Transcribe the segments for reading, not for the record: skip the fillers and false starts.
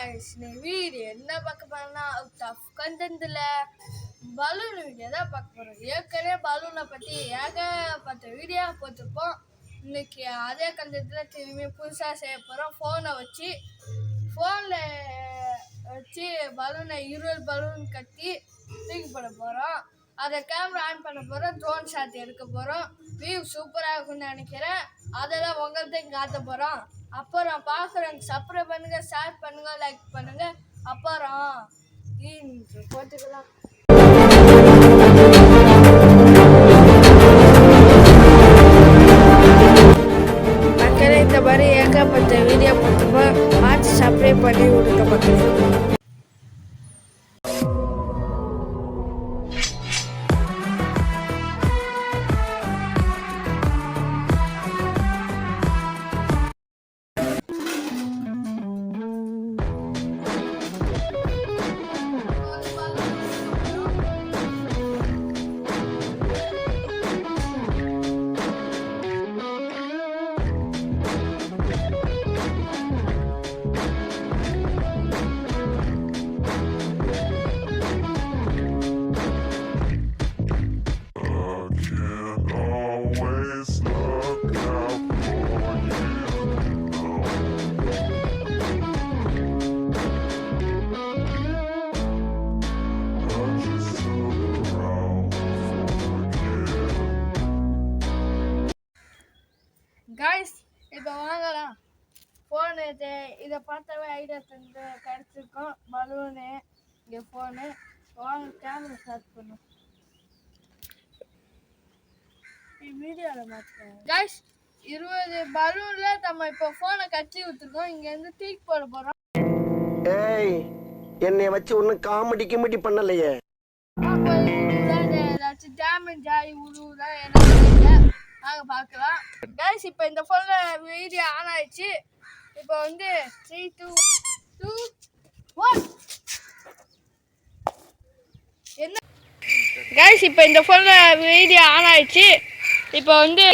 guys, video என்ன பார்க்க போறோம்னா டஃப் கண்டென்ட்ல பலூன் வீடியோ தான் பார்க்க போறோம். ஏற்கனவே பலூனை பத்தி ஏகப்பட்ட வீடியோ போட்டிருப்போம். இன்னைக்கு அதே கண்டென்ட்ல திரும்பி புதுசா செய்ய போறோம். ஃபோன்ல வச்சு பலூனை 20 பலூன் கட்டி தூக்கி போட போறோம். அதை கேமரா ஆன் பண்ண போறோம். ட்ரோன் ஷாட் எடுக்க போறோம். வியூ சூப்பராக இருக்கும்னு நினைக்கிறேன். அதை தான் உங்கள்கிட்ட காட்ட போறோம். அப்புறம் பார்க்குறவங்க சப்ஸ்கிரைப் பண்ணுங்க, ஷேர் பண்ணுங்க, லைக் பண்ணுங்க. அப்புறம் போட்டுக்கலாம். மக்களே இந்த மாதிரி ஏகப்பட்ட வீடியோ போட்டுப்போம். பார்த்து சப்ஸ்கிரைப் பண்ணி விடுங்க மக்களே. கைஸ் இப்போ வாங்கலாம். ஃபோனு இதை பார்த்தாவே ஐடியா தந்து கிடச்சிருக்கோம். பலூனு இங்கே ஃபோனு வாங்க கேமரா ஸ்டார்ட் பண்ணும். வீடியோவில் மாற்றுறோம் கைஸ். 20 பலூனில் நம்ம இப்போ ஃபோனை கட்டி விட்டுருக்கோம். இங்கேருந்து தூக்கி போட போகிறோம். ஏய் என்னைய வச்சு ஒன்றும் காமெடி பண்ணலையே. ஏதாச்சும் டேமேஜ் ஆகி உருவுதா என்ன நாங்கள் பார்க்கலாம் கைஸ். இப்போ இந்த ஃபோனில் வீடியோ ஆன் ஆயிடுச்சு. இப்போ 3, 2, 1 என்ன கைஸ். இப்போ இந்த ஃபோனில் வீடியோ ஆன் ஆயிடுச்சு. இப்போ 2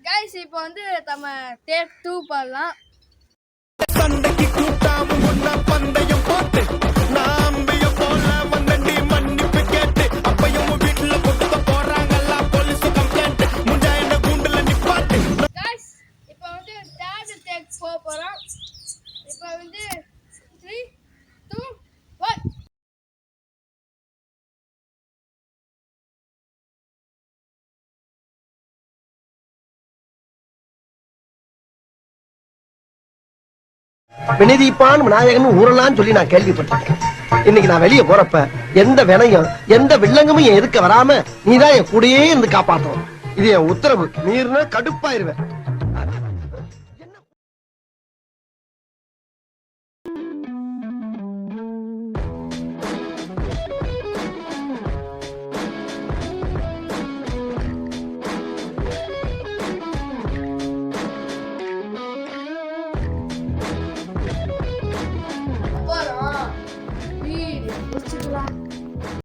கைஸ். இப்போ நம்ம டேக் 2 பண்ணலாம். சண்டைக்கு கூட்டாவும் ஒன்னா பந்தயம் போட்டு நாம்பிய போல வந்தண்டி மன்னிப்பு கேட்டு அப்பையும் வீட்டுல கொடுக்க போறாங்கல்ல போலீஸ் கம்ப்ளைண்ட் முஞ்சா என்ன கூண்டுல நிப்பாட்டு. गाइस இப்போ தேர்ட் டேக் போறோம். இப்போ 3, 2, 1 வினதீப்பான் விநாயகன் ஊரலான்னு சொல்லி நான் கேள்விப்பட்டிருக்கேன். இன்னைக்கு நான் வெளியே போறப்ப எந்த வினையும் எந்த வில்லங்கமும் என் எதுக்க வராம நீதான் என் கூடயே இருந்து காப்பாற்றணும். இது என் உத்தரவு. மீறினா கடுப்பாயிருவேன்.